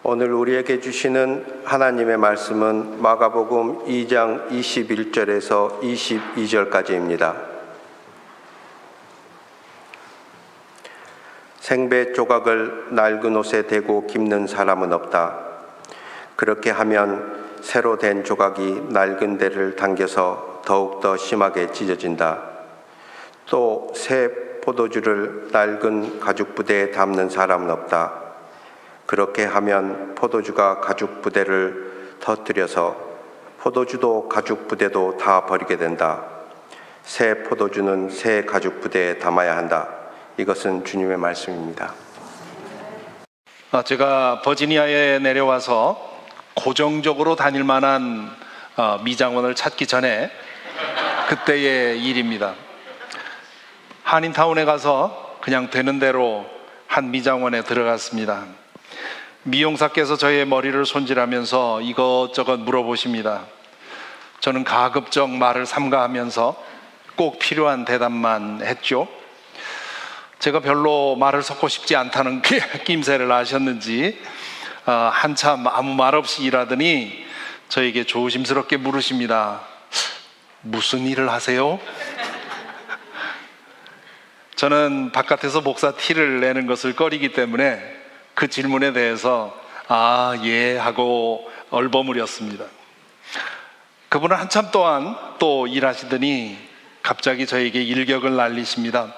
오늘 우리에게 주시는 하나님의 말씀은 마가복음 2장 21절에서 22절까지입니다. 생배 조각을 낡은 옷에 대고 깁는 사람은 없다. 그렇게 하면 새로 된 조각이 낡은 데를 당겨서 더욱더 심하게 찢어진다. 또 새 포도주를 낡은 가죽 부대에 담는 사람은 없다. 그렇게 하면 포도주가 가죽 부대를 터뜨려서 포도주도 가죽 부대도 다 버리게 된다. 새 포도주는 새 가죽 부대에 담아야 한다. 이것은 주님의 말씀입니다. 제가 버지니아에 내려와서 고정적으로 다닐 만한 미장원을 찾기 전에 그때의 일입니다. 한인타운에 가서 그냥 되는 대로 한 미장원에 들어갔습니다. 미용사께서 저의 머리를 손질하면서 이것저것 물어보십니다. 저는 가급적 말을 삼가하면서 꼭 필요한 대답만 했죠. 제가 별로 말을 섞고 싶지 않다는 낌새를 아셨는지 한참 아무 말 없이 일하더니 저에게 조심스럽게 물으십니다. 무슨 일을 하세요? 저는 바깥에서 목사 티를 내는 것을 꺼리기 때문에 그 질문에 대해서 예 하고 얼버무렸습니다. 그분은 한참 동안 또 일하시더니 갑자기 저에게 일격을 날리십니다.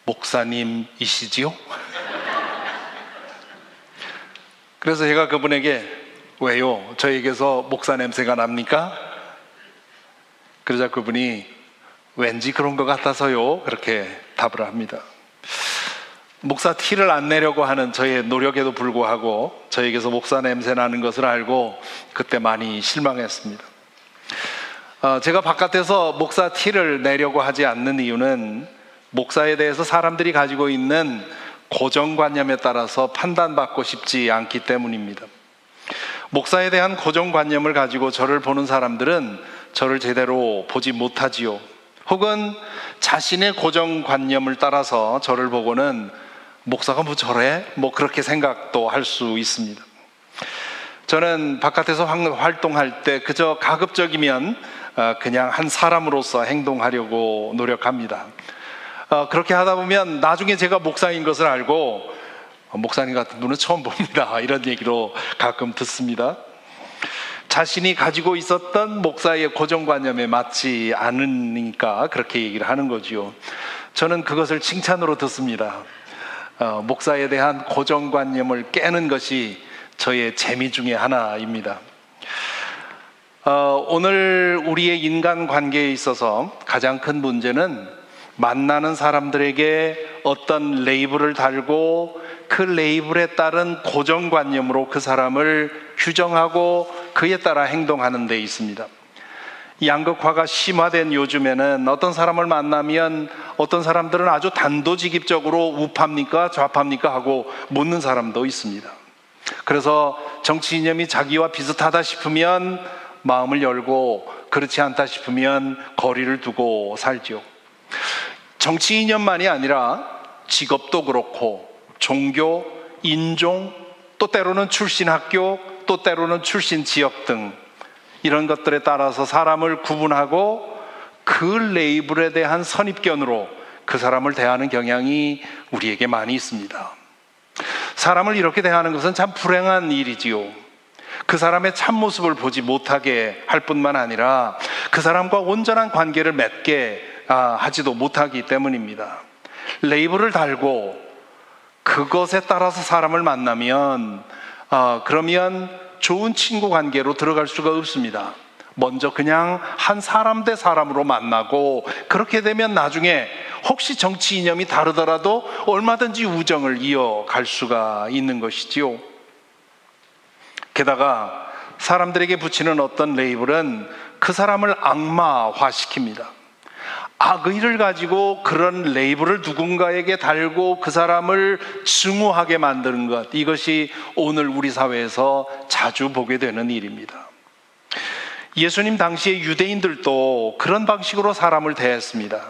목사님이시지요? 그래서 제가 그분에게 왜요? 저에게서 목사 냄새가 납니까? 그러자 그분이 왠지 그런 것 같아서요, 그렇게 답을 합니다. 목사 티를 안 내려고 하는 저의 노력에도 불구하고 저에게서 목사 냄새 나는 것을 알고 그때 많이 실망했습니다. 제가 바깥에서 목사 티를 내려고 하지 않는 이유는 목사에 대해서 사람들이 가지고 있는 고정관념에 따라서 판단받고 싶지 않기 때문입니다. 목사에 대한 고정관념을 가지고 저를 보는 사람들은 저를 제대로 보지 못하지요. 혹은 자신의 고정관념을 따라서 저를 보고는 목사가 뭐 저래? 뭐 그렇게 생각도 할 수 있습니다. 저는 바깥에서 활동할 때 그저 가급적이면 그냥 한 사람으로서 행동하려고 노력합니다. 그렇게 하다 보면 나중에 제가 목사인 것을 알고 목사님 같은 분은 처음 봅니다. 이런 얘기로 가끔 듣습니다. 자신이 가지고 있었던 목사의 고정관념에 맞지 않으니까 그렇게 얘기를 하는 거지요. 저는 그것을 칭찬으로 듣습니다. 목사에 대한 고정관념을 깨는 것이 저의 재미 중에 하나입니다. 오늘 우리의 인간관계에 있어서 가장 큰 문제는 만나는 사람들에게 어떤 레이블을 달고 그 레이블에 따른 고정관념으로 그 사람을 규정하고 그에 따라 행동하는 데 있습니다. 양극화가 심화된 요즘에는 어떤 사람을 만나면 어떤 사람들은 아주 단도직입적으로 우파입니까? 좌파입니까? 하고 묻는 사람도 있습니다. 그래서 정치 이념이 자기와 비슷하다 싶으면 마음을 열고 그렇지 않다 싶으면 거리를 두고 살죠. 정치 이념만이 아니라 직업도 그렇고 종교, 인종, 또 때로는 출신 학교, 또 때로는 출신 지역 등 이런 것들에 따라서 사람을 구분하고 그 레이블에 대한 선입견으로 그 사람을 대하는 경향이 우리에게 많이 있습니다. 사람을 이렇게 대하는 것은 참 불행한 일이지요. 그 사람의 참모습을 보지 못하게 할 뿐만 아니라 그 사람과 온전한 관계를 맺게 하지도 못하기 때문입니다. 레이블을 달고 그것에 따라서 사람을 만나면 그러면 좋은 친구 관계로 들어갈 수가 없습니다. 먼저 그냥 한 사람 대 사람으로 만나고 그렇게 되면 나중에 혹시 정치 이념이 다르더라도 얼마든지 우정을 이어갈 수가 있는 것이지요. 게다가 사람들에게 붙이는 어떤 레이블은 그 사람을 악마화시킵니다. 악의를 가지고 그런 레이블을 누군가에게 달고 그 사람을 증오하게 만드는 것, 이것이 오늘 우리 사회에서 자주 보게 되는 일입니다. 예수님 당시에 유대인들도 그런 방식으로 사람을 대했습니다.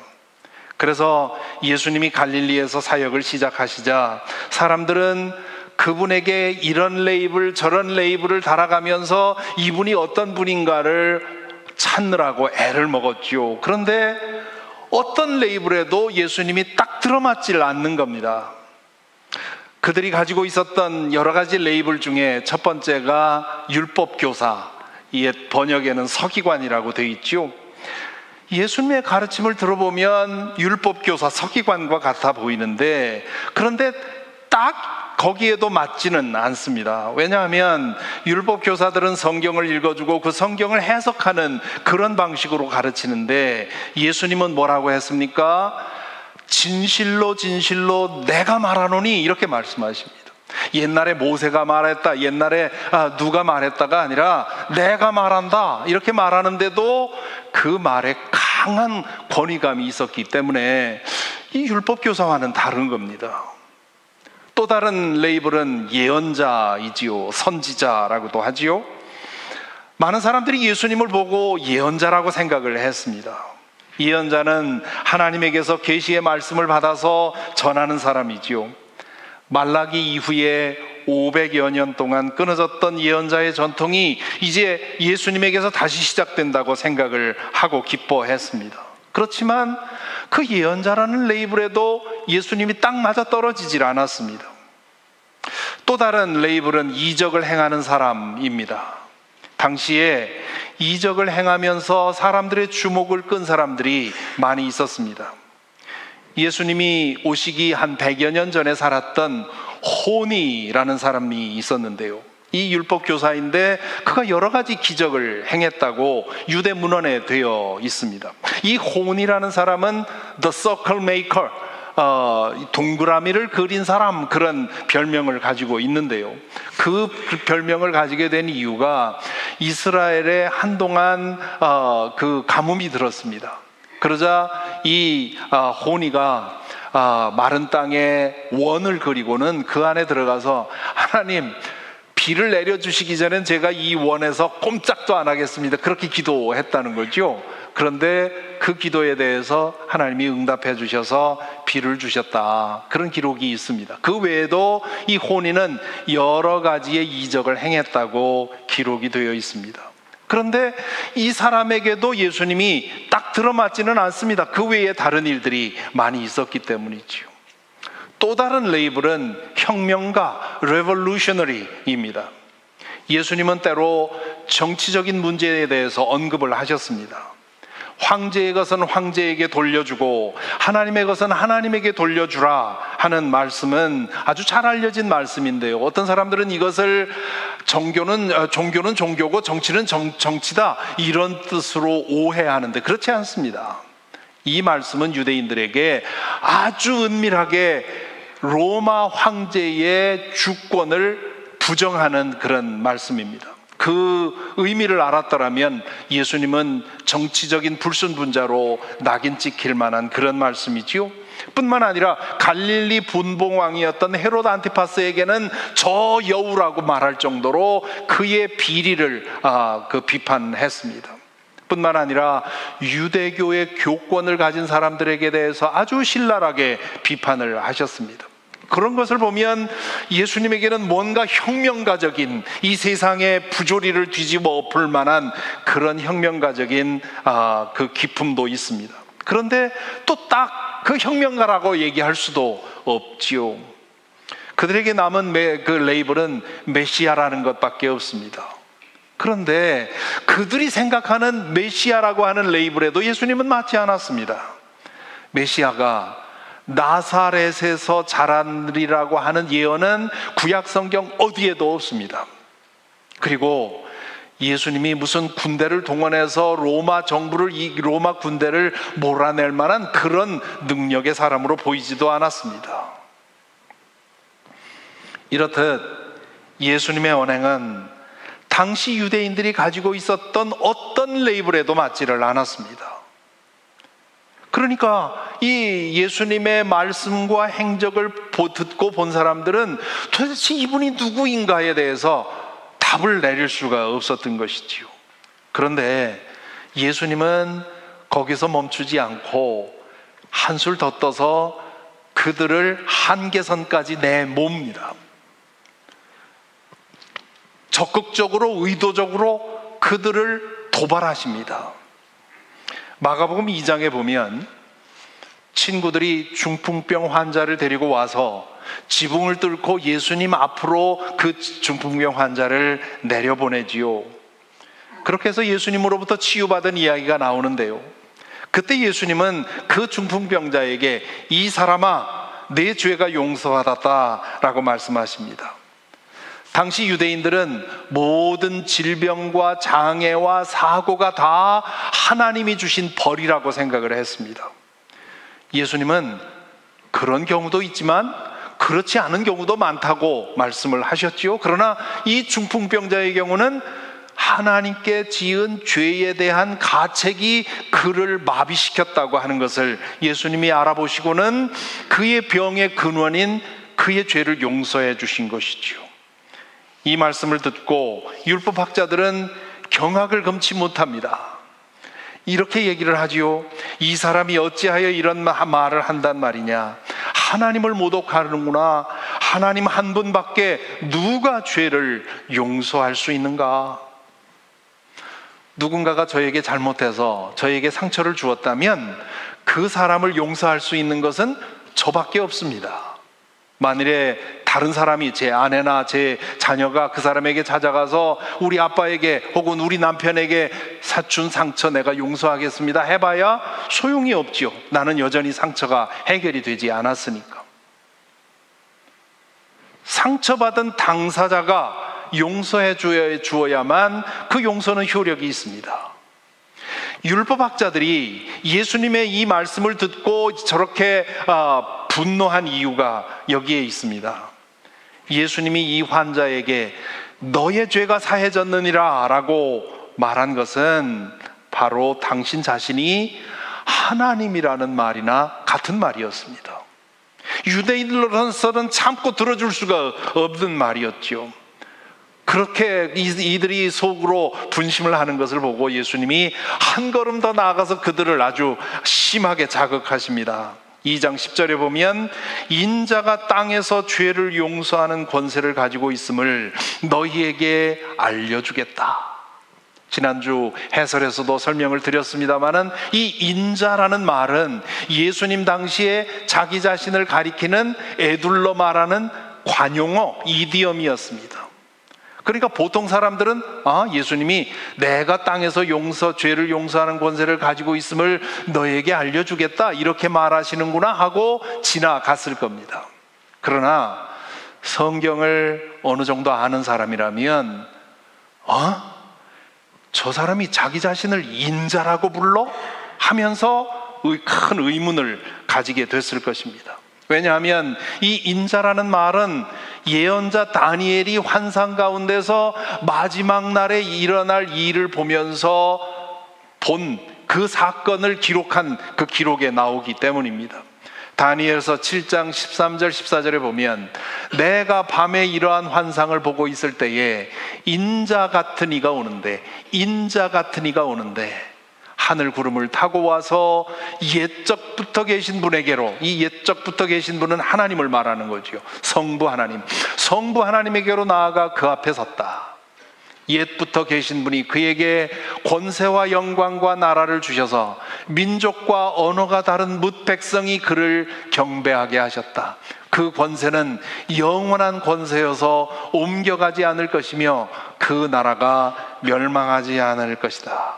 그래서 예수님이 갈릴리에서 사역을 시작하시자 사람들은 그분에게 이런 레이블 저런 레이블을 달아가면서 이분이 어떤 분인가를 찾느라고 애를 먹었죠. 그런데 어떤 레이블에도 예수님이 딱 들어맞질 않는 겁니다. 그들이 가지고 있었던 여러 가지 레이블 중에 첫 번째가 율법교사, 옛 번역에는 서기관이라고 되어 있죠. 예수님의 가르침을 들어보면 율법교사, 서기관과 같아 보이는데, 그런데 딱 거기에도 맞지는 않습니다. 왜냐하면 율법교사들은 성경을 읽어주고 그 성경을 해석하는 그런 방식으로 가르치는데, 예수님은 뭐라고 했습니까? 진실로 진실로 내가 말하노니, 이렇게 말씀하십니다. 옛날에 모세가 말했다, 옛날에 누가 말했다가 아니라 내가 말한다, 이렇게 말하는데도 그 말에 강한 권위감이 있었기 때문에 이 율법교사와는 다른 겁니다. 또 다른 레이블은 예언자이지요. 선지자라고도 하지요. 많은 사람들이 예수님을 보고 예언자라고 생각을 했습니다. 예언자는 하나님에게서 계시의 말씀을 받아서 전하는 사람이지요. 말라기 이후에 500여 년 동안 끊어졌던 예언자의 전통이 이제 예수님에게서 다시 시작된다고 생각을 하고 기뻐했습니다. 그렇지만 그 예언자라는 레이블에도 예수님이 딱 맞아 떨어지질 않았습니다. 또 다른 레이블은 이적을 행하는 사람입니다. 당시에 이적을 행하면서 사람들의 주목을 끈 사람들이 많이 있었습니다. 예수님이 오시기 한 100여 년 전에 살았던 호니라는 사람이 있었는데요. 이 율법교사인데 그가 여러 가지 기적을 행했다고 유대 문헌에 되어 있습니다. 이 호니라는 사람은 The Circle Maker, 동그라미를 그린 사람, 그런 별명을 가지고 있는데요. 그 별명을 가지게 된 이유가 이스라엘에 한동안 그 가뭄이 들었습니다. 그러자 이 호니가 마른 땅에 원을 그리고는 그 안에 들어가서 하나님, 비를 내려주시기 전엔 제가 이 원에서 꼼짝도 안 하겠습니다, 그렇게 기도했다는 거죠. 그런데 그 기도에 대해서 하나님이 응답해 주셔서 비를 주셨다, 그런 기록이 있습니다. 그 외에도 이 호니는 여러 가지의 이적을 행했다고 기록이 되어 있습니다. 그런데 이 사람에게도 예수님이 딱 들어맞지는 않습니다. 그 외에 다른 일들이 많이 있었기 때문이지요. 또 다른 레이블은 혁명가, revolutionary입니다. 예수님은 때로 정치적인 문제에 대해서 언급을 하셨습니다. 황제의 것은 황제에게 돌려주고 하나님의 것은 하나님에게 돌려주라 하는 말씀은 아주 잘 알려진 말씀인데요. 어떤 사람들은 이것을 종교는 종교고 정치는 정치다, 이런 뜻으로 오해하는데 그렇지 않습니다. 이 말씀은 유대인들에게 아주 은밀하게 로마 황제의 주권을 부정하는 그런 말씀입니다. 그 의미를 알았더라면 예수님은 정치적인 불순분자로 낙인 찍힐 만한 그런 말씀이지요. 뿐만 아니라 갈릴리 분봉왕이었던 헤롯 안티파스에게는 저 여우라고 말할 정도로 그의 비리를 비판했습니다. 뿐만 아니라 유대교의 교권을 가진 사람들에게 대해서 아주 신랄하게 비판을 하셨습니다. 그런 것을 보면 예수님에게는 뭔가 혁명가적인, 이 세상의 부조리를 뒤집어 엎을 만한 그런 혁명가적인 그 기품도 있습니다. 그런데 또 딱 그 혁명가라고 얘기할 수도 없지요. 그들에게 남은 그 레이블은 메시아라는 것밖에 없습니다. 그런데 그들이 생각하는 메시아라고 하는 레이블에도 예수님은 맞지 않았습니다. 메시아가 나사렛에서 자라리라고 하는 예언은 구약 성경 어디에도 없습니다. 그리고 예수님이 무슨 군대를 동원해서 로마 군대를 몰아낼 만한 그런 능력의 사람으로 보이지도 않았습니다. 이렇듯 예수님의 언행은 당시 유대인들이 가지고 있었던 어떤 레이블에도 맞지를 않았습니다. 그러니까 이 예수님의 말씀과 행적을 듣고 본 사람들은 도대체 이분이 누구인가에 대해서 답을 내릴 수가 없었던 것이지요. 그런데 예수님은 거기서 멈추지 않고 한술 더 떠서 그들을 한계선까지 내몹니다. 적극적으로 의도적으로 그들을 도발하십니다. 마가복음 2장에 보면 친구들이 중풍병 환자를 데리고 와서 지붕을 뚫고 예수님 앞으로 그 중풍병 환자를 내려보내지요. 그렇게 해서 예수님으로부터 치유받은 이야기가 나오는데요, 그때 예수님은 그 중풍병자에게 이 사람아 내 죄가 용서받았다라고 말씀하십니다. 당시 유대인들은 모든 질병과 장애와 사고가 다 하나님이 주신 벌이라고 생각을 했습니다. 예수님은 그런 경우도 있지만 그렇지 않은 경우도 많다고 말씀을 하셨지요. 그러나 이 중풍병자의 경우는 하나님께 지은 죄에 대한 가책이 그를 마비시켰다고 하는 것을 예수님이 알아보시고는 그의 병의 근원인 그의 죄를 용서해 주신 것이지요. 이 말씀을 듣고 율법학자들은 경악을 금치 못합니다. 이렇게 얘기를 하지요. 이 사람이 어찌하여 이런 말을 한단 말이냐. 하나님을 모독하는구나. 하나님 한 분밖에 누가 죄를 용서할 수 있는가? 누군가가 저에게 잘못해서 저에게 상처를 주었다면 그 사람을 용서할 수 있는 것은 저밖에 없습니다. 만일에 다른 사람이, 제 아내나 제 자녀가 그 사람에게 찾아가서 우리 아빠에게 혹은 우리 남편에게 준 상처 내가 용서하겠습니다 해봐야 소용이 없지요. 나는 여전히 상처가 해결이 되지 않았으니까. 상처받은 당사자가 용서해 주어야만 그 용서는 효력이 있습니다. 율법학자들이 예수님의 이 말씀을 듣고 저렇게 분노한 이유가 여기에 있습니다. 예수님이 이 환자에게 너의 죄가 사해졌느니라 라고 말한 것은 바로 당신 자신이 하나님이라는 말이나 같은 말이었습니다. 유대인으로서는 참고 들어줄 수가 없는 말이었죠. 그렇게 이들이 속으로 분심을 하는 것을 보고 예수님이 한 걸음 더 나아가서 그들을 아주 심하게 자극하십니다. 2장 10절에 보면 인자가 땅에서 죄를 용서하는 권세를 가지고 있음을 너희에게 알려주겠다. 지난주 해설에서도 설명을 드렸습니다마는 이 인자라는 말은 예수님 당시에 자기 자신을 가리키는 에둘러 말하는 관용어, 이디엄이었습니다. 그러니까 보통 사람들은 예수님이 내가 땅에서 죄를 용서하는 권세를 가지고 있음을 너에게 알려주겠다 이렇게 말하시는구나 하고 지나갔을 겁니다. 그러나 성경을 어느 정도 아는 사람이라면 저 사람이 자기 자신을 인자라고 불러? 하면서 큰 의문을 가지게 됐을 것입니다. 왜냐하면 이 인자라는 말은 예언자 다니엘이 환상 가운데서 마지막 날에 일어날 일을 보면서 본 그 사건을 기록한 그 기록에 나오기 때문입니다. 다니엘서 7장 13절 14절에 보면 내가 밤에 이러한 환상을 보고 있을 때에 인자 같은 이가 오는데 하늘 구름을 타고 와서 옛적부터 계신 분에게로, 이 옛적부터 계신 분은 하나님을 말하는 거죠. 성부 하나님에게로 나아가 그 앞에 섰다. 옛부터 계신 분이 그에게 권세와 영광과 나라를 주셔서 민족과 언어가 다른 뭇 백성이 그를 경배하게 하셨다. 그 권세는 영원한 권세여서 옮겨가지 않을 것이며 그 나라가 멸망하지 않을 것이다.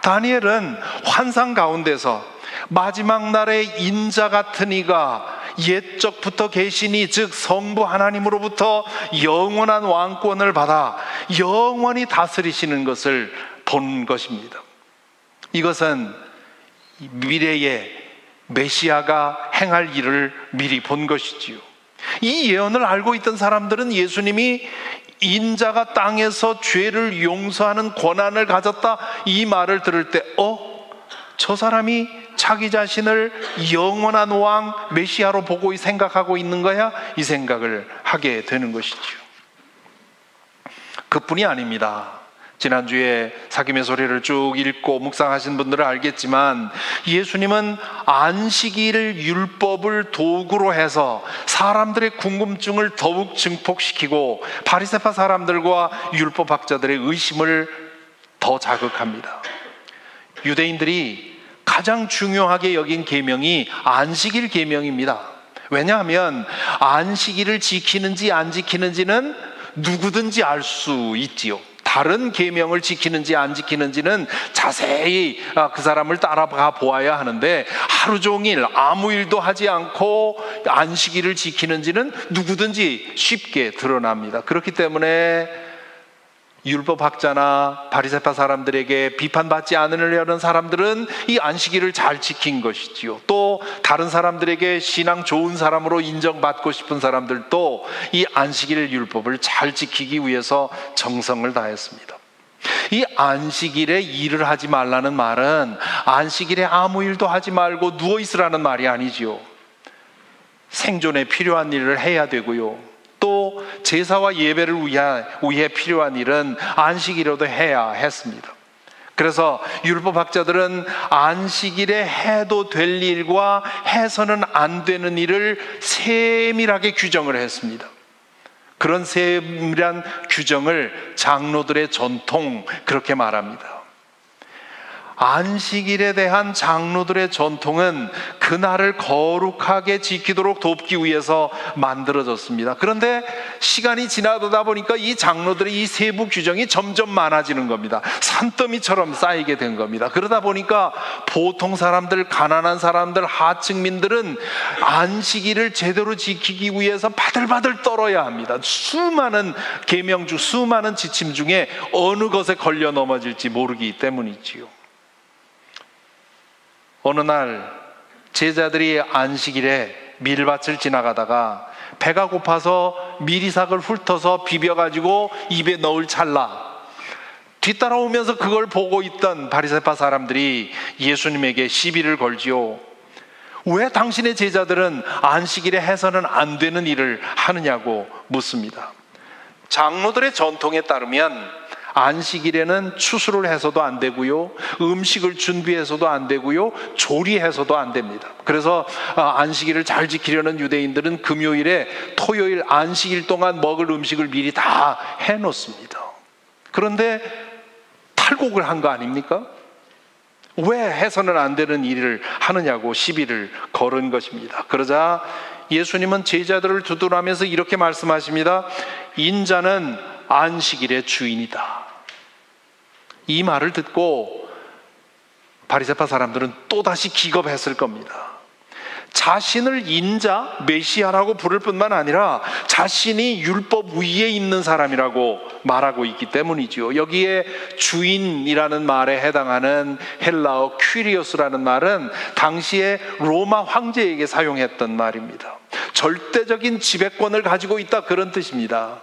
다니엘은 환상 가운데서 마지막 날에 인자 같은 이가 옛적부터 계시니 즉 성부 하나님으로부터 영원한 왕권을 받아 영원히 다스리시는 것을 본 것입니다. 이것은 미래의 메시아가 행할 일을 미리 본 것이지요. 이 예언을 알고 있던 사람들은 예수님이 인자가 땅에서 죄를 용서하는 권한을 가졌다 이 말을 들을 때 저 사람이 자기 자신을 영원한 왕 메시아로 보고 생각하고 있는 거야? 이 생각을 하게 되는 것이죠. 그뿐이 아닙니다. 지난주에 사김의 소리를 쭉 읽고 묵상하신 분들은 알겠지만 예수님은 안식일을 율법을 도구로 해서 사람들의 궁금증을 더욱 증폭시키고 바리새파 사람들과 율법학자들의 의심을 더 자극합니다. 유대인들이 가장 중요하게 여긴 계명이 안식일 계명입니다. 왜냐하면 안식일을 지키는지 안 지키는지는 누구든지 알 수 있지요. 다른 계명을 지키는지 안 지키는지는 자세히 그 사람을 따라가 보아야 하는데 하루 종일 아무 일도 하지 않고 안식일을 지키는지는 누구든지 쉽게 드러납니다. 그렇기 때문에 율법학자나 바리새파 사람들에게 비판받지 않으려는 사람들은 이 안식일을 잘 지킨 것이지요. 또 다른 사람들에게 신앙 좋은 사람으로 인정받고 싶은 사람들도 이 안식일 율법을 잘 지키기 위해서 정성을 다했습니다. 이 안식일에 일을 하지 말라는 말은 안식일에 아무 일도 하지 말고 누워 있으라는 말이 아니지요. 생존에 필요한 일을 해야 되고요. 또 제사와 예배를 위해 필요한 일은 안식일에도 해야 했습니다. 그래서 율법학자들은 안식일에 해도 될 일과 해서는 안 되는 일을 세밀하게 규정을 했습니다. 그런 세밀한 규정을 장로들의 전통 그렇게 말합니다. 안식일에 대한 장로들의 전통은 그날을 거룩하게 지키도록 돕기 위해서 만들어졌습니다. 그런데 시간이 지나다 보니까 이 장로들의 이 세부 규정이 점점 많아지는 겁니다. 산더미처럼 쌓이게 된 겁니다. 그러다 보니까 보통 사람들, 가난한 사람들, 하층민들은 안식일을 제대로 지키기 위해서 바들바들 떨어야 합니다. 수많은 계명 중 수많은 지침 중에 어느 것에 걸려 넘어질지 모르기 때문이지요. 어느 날 제자들이 안식일에 밀밭을 지나가다가 배가 고파서 미리삭을 훑어서 비벼가지고 입에 넣을 찰나 뒤따라오면서 그걸 보고 있던 바리새파 사람들이 예수님에게 시비를 걸지요. 왜 당신의 제자들은 안식일에 해서는 안 되는 일을 하느냐고 묻습니다. 장로들의 전통에 따르면 안식일에는 추수를 해서도 안 되고요, 음식을 준비해서도 안 되고요, 조리해서도 안 됩니다. 그래서 안식일을 잘 지키려는 유대인들은 금요일에 토요일 안식일 동안 먹을 음식을 미리 다 해놓습니다. 그런데 탈곡을 한 거 아닙니까? 왜 해서는 안 되는 일을 하느냐고 시비를 걸은 것입니다. 그러자 예수님은 제자들을 두드러면서 이렇게 말씀하십니다. 인자는 안식일의 주인이다. 이 말을 듣고 바리새파 사람들은 또다시 기겁했을 겁니다. 자신을 인자, 메시아라고 부를 뿐만 아니라 자신이 율법 위에 있는 사람이라고 말하고 있기 때문이죠. 여기에 주인이라는 말에 해당하는 헬라어 퀴리오스라는 말은 당시에 로마 황제에게 사용했던 말입니다. 절대적인 지배권을 가지고 있다, 그런 뜻입니다.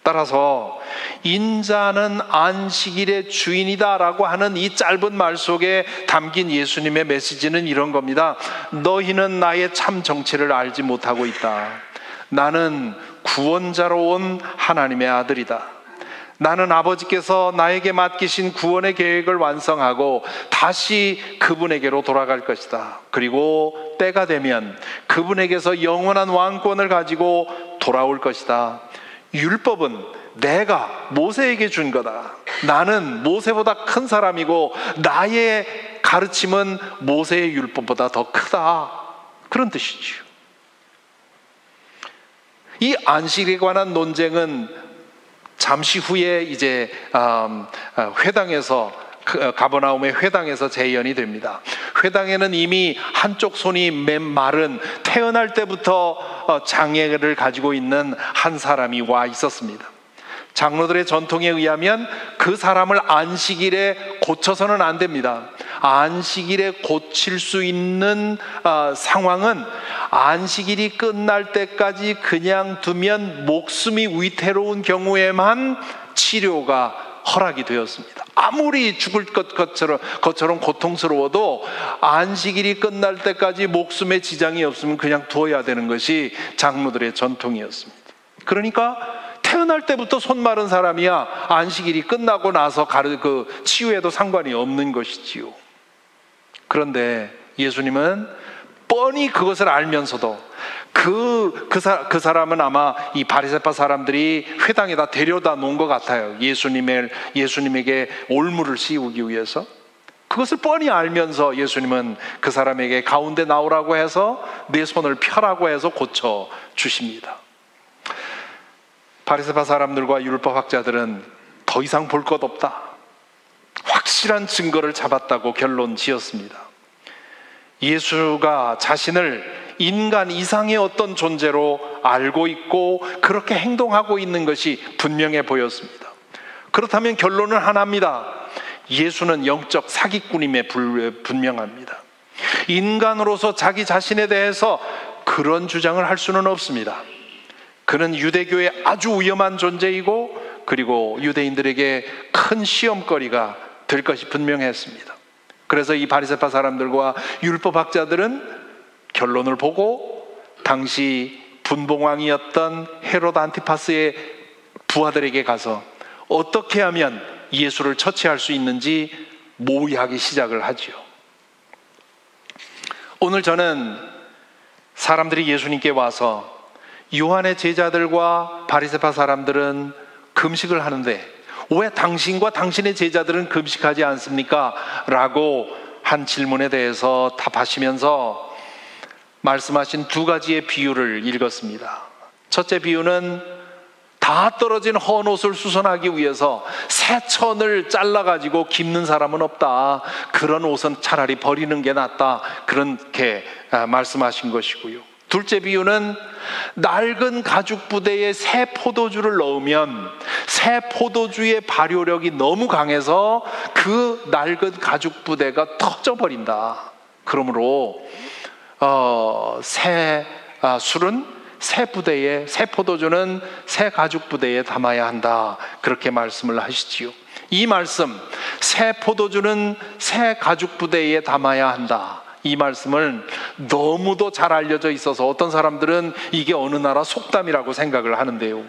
따라서 인자는 안식일의 주인이다라고 하는 이 짧은 말 속에 담긴 예수님의 메시지는 이런 겁니다. 너희는 나의 참 정체를 알지 못하고 있다. 나는 구원자로 온 하나님의 아들이다. 나는 아버지께서 나에게 맡기신 구원의 계획을 완성하고 다시 그분에게로 돌아갈 것이다. 그리고 때가 되면 그분에게서 영원한 왕권을 가지고 돌아올 것이다. 율법은 내가 모세에게 준 거다. 나는 모세보다 큰 사람이고 나의 가르침은 모세의 율법보다 더 크다. 그런 뜻이지요. 이 안식일에 관한 논쟁은 잠시 후에 이제 회당에서, 가버나움의 회당에서 재연이 됩니다. 회당에는 이미 한쪽 손이 맨 마른, 태어날 때부터 장애를 가지고 있는 한 사람이 와 있었습니다. 장로들의 전통에 의하면 그 사람을 안식일에 고쳐서는 안 됩니다. 안식일에 고칠 수 있는 상황은 안식일이 끝날 때까지 그냥 두면 목숨이 위태로운 경우에만 치료가 허락이 되었습니다. 아무리 죽을 것처럼 고통스러워도 안식일이 끝날 때까지 목숨에 지장이 없으면 그냥 두어야 되는 것이 장로들의 전통이었습니다. 그러니까 태어날 때부터 손 마른 사람이야 안식일이 끝나고 나서 치유해도 상관이 없는 것이지요. 그런데 예수님은 뻔히 그것을 알면서도 그 사람은 아마 이 바리새파 사람들이 회당에다 데려다 놓은 것 같아요. 예수님에게 올무를 씌우기 위해서. 그것을 뻔히 알면서 예수님은 그 사람에게 가운데 나오라고 해서 내 손을 펴라고 해서 고쳐 주십니다. 바리새파 사람들과 율법학자들은 더 이상 볼 것 없다, 확실한 증거를 잡았다고 결론 지었습니다. 예수가 자신을 인간 이상의 어떤 존재로 알고 있고 그렇게 행동하고 있는 것이 분명해 보였습니다. 그렇다면 결론은 하나입니다. 예수는 영적 사기꾼임에 분명합니다. 인간으로서 자기 자신에 대해서 그런 주장을 할 수는 없습니다. 그는 유대교의 아주 위험한 존재이고 그리고 유대인들에게 큰 시험거리가 될 것이 분명했습니다. 그래서 이 바리새파 사람들과 율법학자들은 결론을 보고 당시 분봉왕이었던 헤롯 안티파스의 부하들에게 가서 어떻게 하면 예수를 처치할 수 있는지 모의하기 시작을 하죠. 오늘 저는 사람들이 예수님께 와서 요한의 제자들과 바리새파 사람들은 금식을 하는데 왜 당신과 당신의 제자들은 금식하지 않습니까? 라고 한 질문에 대해서 답하시면서 말씀하신 두 가지의 비유를 읽었습니다. 첫째 비유는 다 떨어진 헌 옷을 수선하기 위해서 새 천을 잘라가지고 깁는 사람은 없다, 그런 옷은 차라리 버리는 게 낫다, 그렇게 말씀하신 것이고요. 둘째 비유는 낡은 가죽 부대에 새 포도주를 넣으면 새 포도주의 발효력이 너무 강해서 그 낡은 가죽 부대가 터져버린다. 그러므로 술은 새 부대에, 새 포도주는 새 가죽 부대에 담아야 한다, 그렇게 말씀을 하시지요. 이 말씀, 새 포도주는 새 가죽 부대에 담아야 한다, 이 말씀을 너무도 잘 알려져 있어서 어떤 사람들은 이게 어느 나라 속담이라고 생각을 하는데요.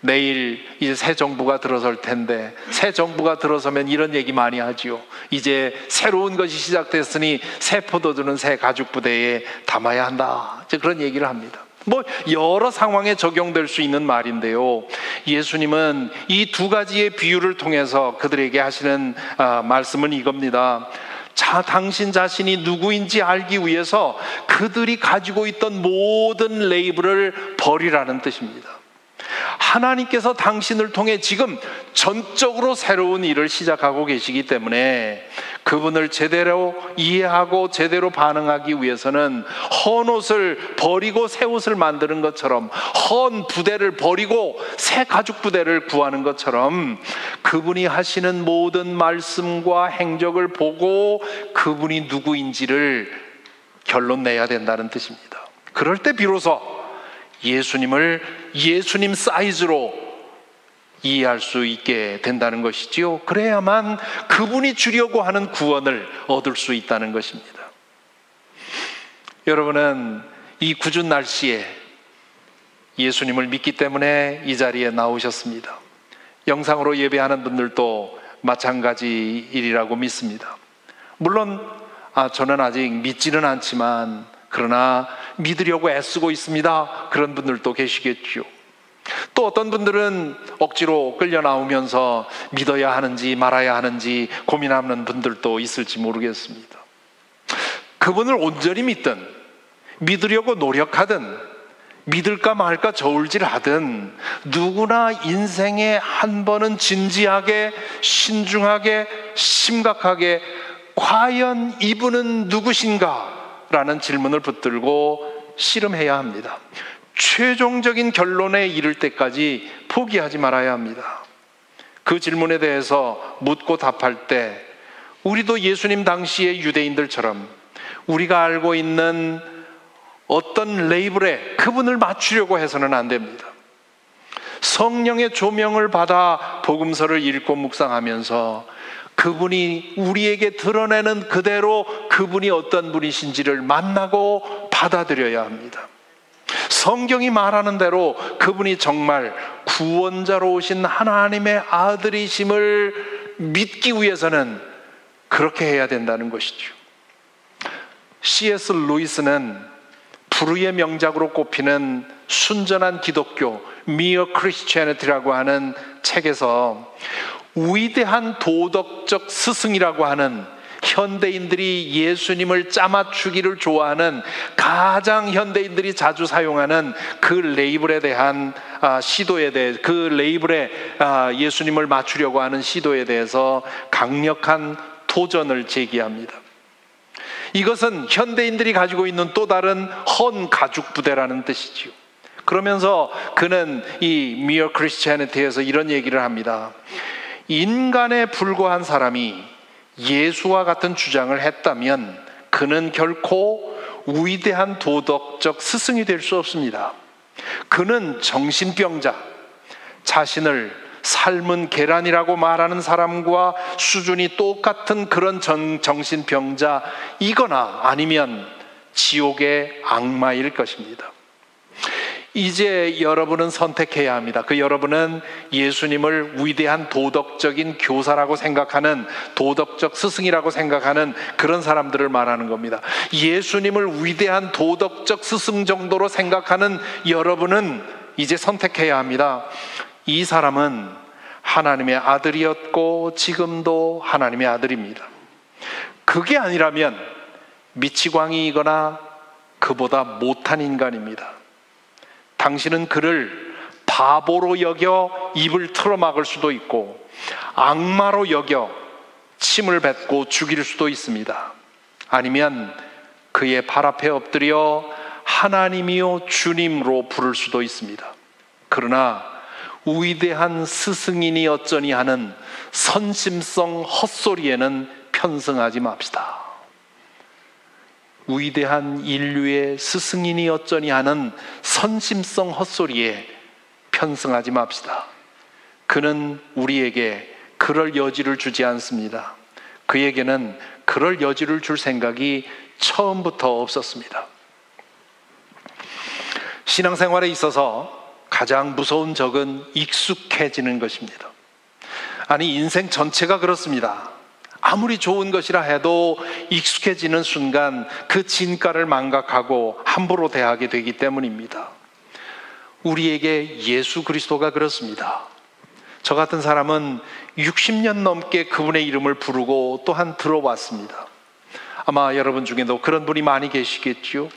내일 이제 새 정부가 들어설 텐데, 새 정부가 들어서면 이런 얘기 많이 하지요. 이제 새로운 것이 시작됐으니 새 포도주는 새 가죽 부대에 담아야 한다, 이제 그런 얘기를 합니다. 여러 상황에 적용될 수 있는 말인데요, 예수님은 이 두 가지의 비유를 통해서 그들에게 하시는 말씀은 이겁니다. 당신 자신이 누구인지 알기 위해서 그들이 가지고 있던 모든 레이블을 버리라는 뜻입니다. 하나님께서 당신을 통해 지금 전적으로 새로운 일을 시작하고 계시기 때문에 그분을 제대로 이해하고 제대로 반응하기 위해서는 헌 옷을 버리고 새 옷을 만드는 것처럼, 헌 부대를 버리고 새 가죽 부대를 구하는 것처럼 그분이 하시는 모든 말씀과 행적을 보고 그분이 누구인지를 결론 내야 된다는 뜻입니다. 그럴 때 비로소 예수님을 예수님 사이즈로 이해할 수 있게 된다는 것이지요. 그래야만 그분이 주려고 하는 구원을 얻을 수 있다는 것입니다. 여러분은 이 궂은 날씨에 예수님을 믿기 때문에 이 자리에 나오셨습니다. 영상으로 예배하는 분들도 마찬가지 일이라고 믿습니다. 물론 저는 아직 믿지는 않지만 그러나 믿으려고 애쓰고 있습니다, 그런 분들도 계시겠죠. 또 어떤 분들은 억지로 끌려 나오면서 믿어야 하는지 말아야 하는지 고민하는 분들도 있을지 모르겠습니다. 그분을 온전히 믿든 믿으려고 노력하든 믿을까 말까 저울질하든 누구나 인생에 한 번은 진지하게, 신중하게, 심각하게 과연 이분은 누구신가? 라는 질문을 붙들고 씨름해야 합니다. 최종적인 결론에 이를 때까지 포기하지 말아야 합니다. 그 질문에 대해서 묻고 답할 때 우리도 예수님 당시의 유대인들처럼 우리가 알고 있는 어떤 레이블에 그분을 맞추려고 해서는 안 됩니다. 성령의 조명을 받아 복음서를 읽고 묵상하면서 그분이 우리에게 드러내는 그대로 그분이 어떤 분이신지를 만나고 받아들여야 합니다. 성경이 말하는 대로 그분이 정말 구원자로 오신 하나님의 아들이심을 믿기 위해서는 그렇게 해야 된다는 것이죠. C.S. 루이스는 불후의 명작으로 꼽히는 순전한 기독교, Mere Christianity라고 하는 책에서 위대한 도덕적 스승이라고 하는, 현대인들이 예수님을 짜맞추기를 좋아하는, 가장 현대인들이 자주 사용하는 그 레이블에 대한 시도에 대해, 그 레이블에 예수님을 맞추려고 하는 시도에 대해서 강력한 도전을 제기합니다. 이것은 현대인들이 가지고 있는 또 다른 헌가죽 부대라는 뜻이지요. 그러면서 그는 이 Mere Christianity에서 이런 얘기를 합니다. 인간에 불과한 사람이 예수와 같은 주장을 했다면 그는 결코 위대한 도덕적 스승이 될 수 없습니다. 그는 정신병자, 자신을 삶은 계란이라고 말하는 사람과 수준이 똑같은 그런 정신병자이거나 아니면 지옥의 악마일 것입니다. 이제 여러분은 선택해야 합니다. 그 여러분은 예수님을 위대한 도덕적인 교사라고 생각하는, 도덕적 스승이라고 생각하는 그런 사람들을 말하는 겁니다. 예수님을 위대한 도덕적 스승 정도로 생각하는 여러분은 이제 선택해야 합니다. 이 사람은 하나님의 아들이었고 지금도 하나님의 아들입니다. 그게 아니라면 미치광이이거나 그보다 못한 인간입니다. 당신은 그를 바보로 여겨 입을 틀어막을 수도 있고, 악마로 여겨 침을 뱉고 죽일 수도 있습니다. 아니면 그의 발 앞에 엎드려 하나님이요 주님으로 부를 수도 있습니다. 그러나 위대한 스승이니 어쩌니 하는 선심성 헛소리에는 편승하지 맙시다. 위대한 인류의 스승이니 어쩌니 하는 선심성 헛소리에 편승하지 맙시다. 그는 우리에게 그럴 여지를 주지 않습니다. 그에게는 그럴 여지를 줄 생각이 처음부터 없었습니다. 신앙생활에 있어서 가장 무서운 적은 익숙해지는 것입니다. 아니, 인생 전체가 그렇습니다. 아무리 좋은 것이라 해도 익숙해지는 순간 그 진가를 망각하고 함부로 대하게 되기 때문입니다. 우리에게 예수 그리스도가 그렇습니다. 저 같은 사람은 60년 넘게 그분의 이름을 부르고 또한 들어왔습니다. 아마 여러분 중에도 그런 분이 많이 계시겠죠.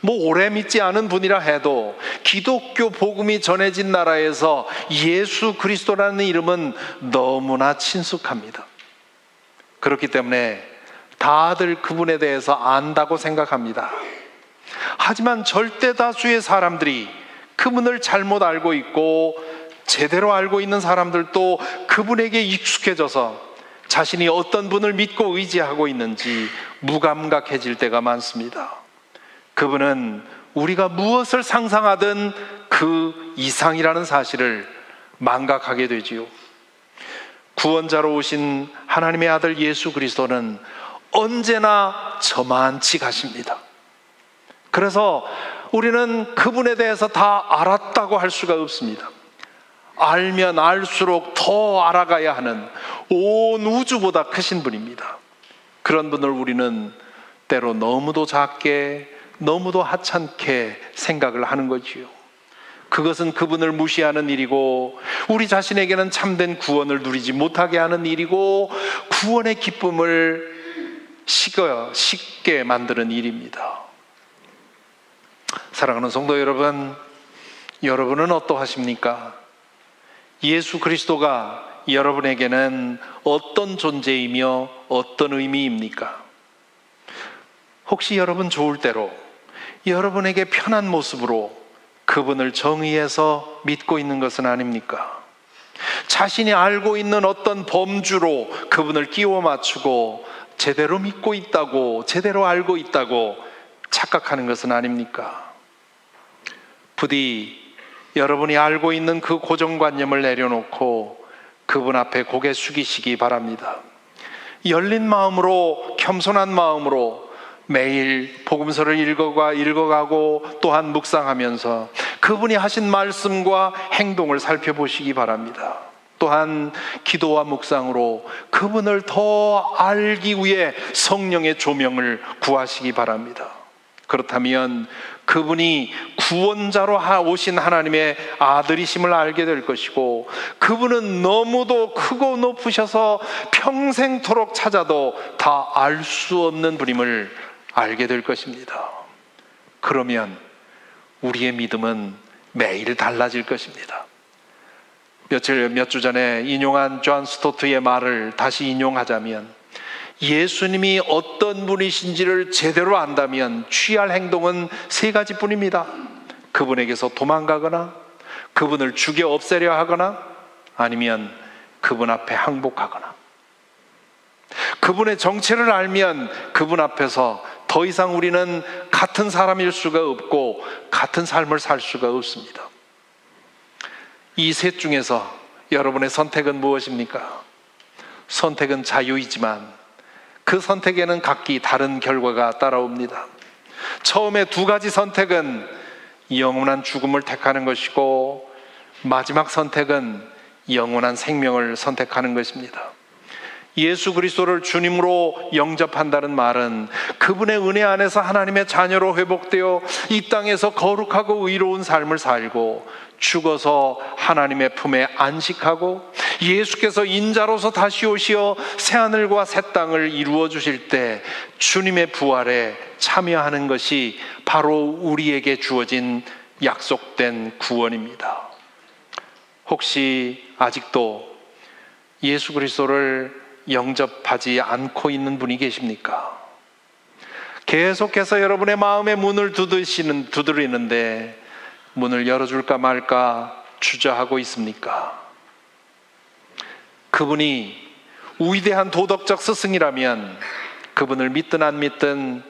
오래 믿지 않은 분이라 해도 기독교 복음이 전해진 나라에서 예수 그리스도라는 이름은 너무나 친숙합니다. 그렇기 때문에 다들 그분에 대해서 안다고 생각합니다. 하지만 절대 다수의 사람들이 그분을 잘못 알고 있고, 제대로 알고 있는 사람들도 그분에게 익숙해져서 자신이 어떤 분을 믿고 의지하고 있는지 무감각해질 때가 많습니다. 그분은 우리가 무엇을 상상하든 그 이상이라는 사실을 망각하게 되지요. 구원자로 오신 하나님의 아들 예수 그리스도는 언제나 저만치 가십니다. 그래서 우리는 그분에 대해서 다 알았다고 할 수가 없습니다. 알면 알수록 더 알아가야 하는 온 우주보다 크신 분입니다. 그런 분을 우리는 때로 너무도 작게, 너무도 하찮게 생각을 하는 거지요. 그것은 그분을 무시하는 일이고, 우리 자신에게는 참된 구원을 누리지 못하게 하는 일이고, 구원의 기쁨을 쉽게 만드는 일입니다. 사랑하는 성도 여러분, 여러분은 어떠하십니까? 예수 그리스도가 여러분에게는 어떤 존재이며 어떤 의미입니까? 혹시 여러분 좋을 대로 여러분에게 편한 모습으로 그분을 정의해서 믿고 있는 것은 아닙니까? 자신이 알고 있는 어떤 범주로 그분을 끼워 맞추고 제대로 믿고 있다고, 제대로 알고 있다고 착각하는 것은 아닙니까? 부디 여러분이 알고 있는 그 고정관념을 내려놓고 그분 앞에 고개 숙이시기 바랍니다. 열린 마음으로, 겸손한 마음으로 매일 복음서를 읽어가고 또한 묵상하면서 그분이 하신 말씀과 행동을 살펴보시기 바랍니다. 또한 기도와 묵상으로 그분을 더 알기 위해 성령의 조명을 구하시기 바랍니다. 그렇다면 그분이 구원자로 오신 하나님의 아들이심을 알게 될 것이고, 그분은 너무도 크고 높으셔서 평생토록 찾아도 다 알 수 없는 분임을 알게 될 것입니다. 그러면 우리의 믿음은 매일 달라질 것입니다. 몇 주 전에 인용한 존 스토트의 말을 다시 인용하자면, 예수님이 어떤 분이신지를 제대로 안다면 취할 행동은 세 가지뿐입니다. 그분에게서 도망가거나, 그분을 죽여 없애려 하거나, 아니면 그분 앞에 항복하거나. 그분의 정체를 알면 그분 앞에서 더 이상 우리는 같은 사람일 수가 없고 같은 삶을 살 수가 없습니다. 이 셋 중에서 여러분의 선택은 무엇입니까? 선택은 자유이지만 그 선택에는 각기 다른 결과가 따라옵니다. 처음에 두 가지 선택은 영원한 죽음을 택하는 것이고, 마지막 선택은 영원한 생명을 선택하는 것입니다. 예수 그리스도를 주님으로 영접한다는 말은 그분의 은혜 안에서 하나님의 자녀로 회복되어 이 땅에서 거룩하고 의로운 삶을 살고, 죽어서 하나님의 품에 안식하고, 예수께서 인자로서 다시 오시어 새하늘과 새 땅을 이루어 주실 때 주님의 부활에 참여하는 것이 바로 우리에게 주어진 약속된 구원입니다. 혹시 아직도 예수 그리스도를 영접하지 않고 있는 분이 계십니까? 계속해서 여러분의 마음의 문을 두드리는데 문을 열어줄까 말까 주저하고 있습니까? 그분이 위대한 도덕적 스승이라면 그분을 믿든 안 믿든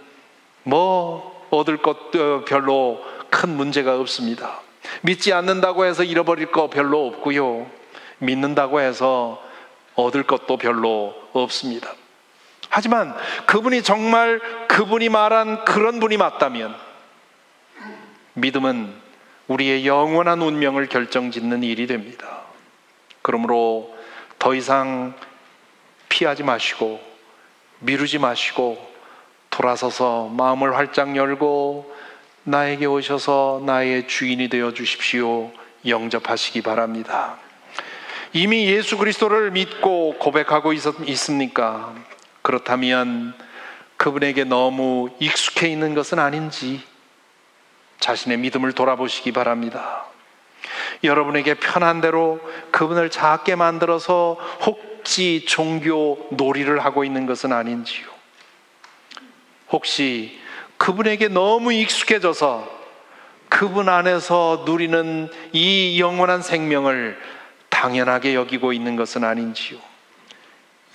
얻을 것 별로 큰 문제가 없습니다. 믿지 않는다고 해서 잃어버릴 거 별로 없고요, 믿는다고 해서 얻을 것도 별로 없습니다. 하지만 그분이 정말 그분이 말한 그런 분이 맞다면 믿음은 우리의 영원한 운명을 결정짓는 일이 됩니다. 그러므로 더 이상 피하지 마시고 미루지 마시고 돌아서서 마음을 활짝 열고 나에게 오셔서 나의 주인이 되어 주십시오. 영접하시기 바랍니다. 이미 예수 그리스도를 믿고 고백하고 있습니까? 그렇다면 그분에게 너무 익숙해 있는 것은 아닌지 자신의 믿음을 돌아보시기 바랍니다. 여러분에게 편한 대로 그분을 작게 만들어서 혹시 종교 놀이를 하고 있는 것은 아닌지요? 혹시 그분에게 너무 익숙해져서 그분 안에서 누리는 이 영원한 생명을 당연하게 여기고 있는 것은 아닌지요?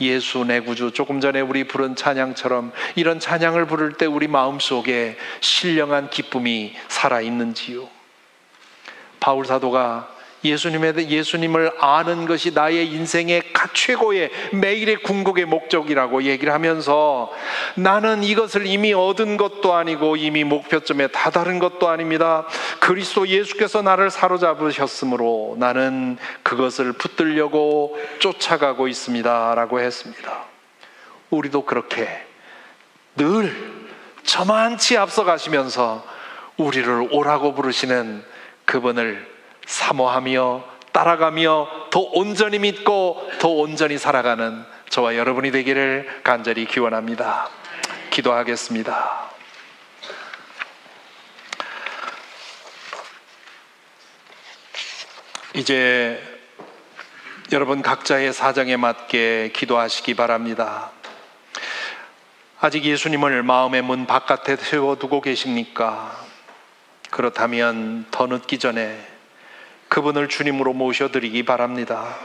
예수 내 구주, 조금 전에 우리 부른 찬양처럼 이런 찬양을 부를 때 우리 마음속에 신령한 기쁨이 살아있는지요? 바울 사도가 예수님을 아는 것이 나의 인생의 최고의 매일의 궁극의 목적이라고 얘기를 하면서, 나는 이것을 이미 얻은 것도 아니고 이미 목표점에 다다른 것도 아닙니다. 그리스도 예수께서 나를 사로잡으셨으므로 나는 그것을 붙들려고 쫓아가고 있습니다 라고 했습니다. 우리도 그렇게 늘 저만치 앞서가시면서 우리를 오라고 부르시는 그분을 사모하며 따라가며 더 온전히 믿고 더 온전히 살아가는 저와 여러분이 되기를 간절히 기원합니다. 기도하겠습니다. 이제 여러분 각자의 사정에 맞게 기도하시기 바랍니다. 아직 예수님을 마음의 문 바깥에 세워두고 계십니까? 그렇다면 더 늦기 전에 그분을 주님으로 모셔드리기 바랍니다.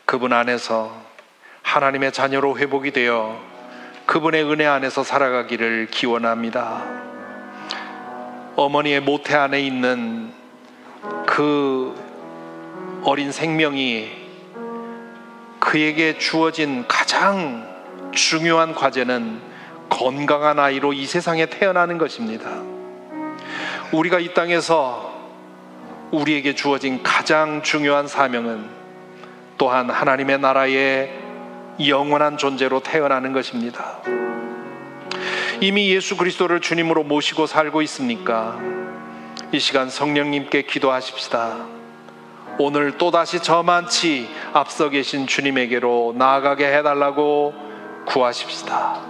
그분 안에서 하나님의 자녀로 회복이 되어 그분의 은혜 안에서 살아가기를 기원합니다. 어머니의 모태 안에 있는 그 어린 생명이 그에게 주어진 가장 중요한 과제는 건강한 아이로 이 세상에 태어나는 것입니다. 우리가 이 땅에서 우리에게 주어진 가장 중요한 사명은 또한 하나님의 나라의 영원한 존재로 태어나는 것입니다. 이미 예수 그리스도를 주님으로 모시고 살고 있습니까? 이 시간 성령님께 기도하십시다. 오늘 또다시 저만치 앞서 계신 주님에게로 나아가게 해달라고 구하십시다.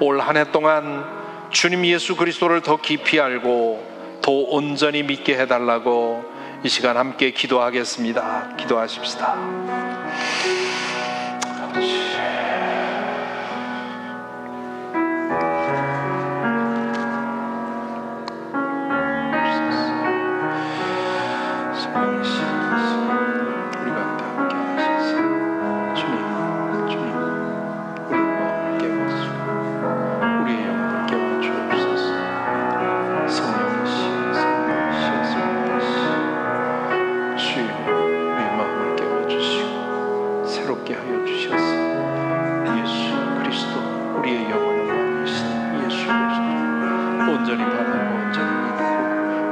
올 한 해 동안 주님 예수 그리스도를 더 깊이 알고 더 온전히 믿게 해달라고 이 시간 함께 기도하겠습니다. 기도하십시다.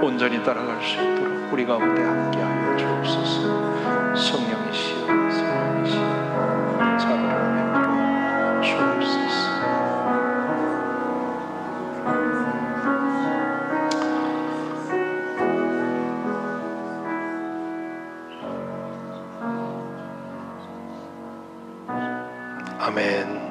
온전히 따라갈 수 있도록 우리 가운데 함께하여 주옵소서. 성령이시여, 성령이시여, 자비를 베풀어 주옵소서. 아멘.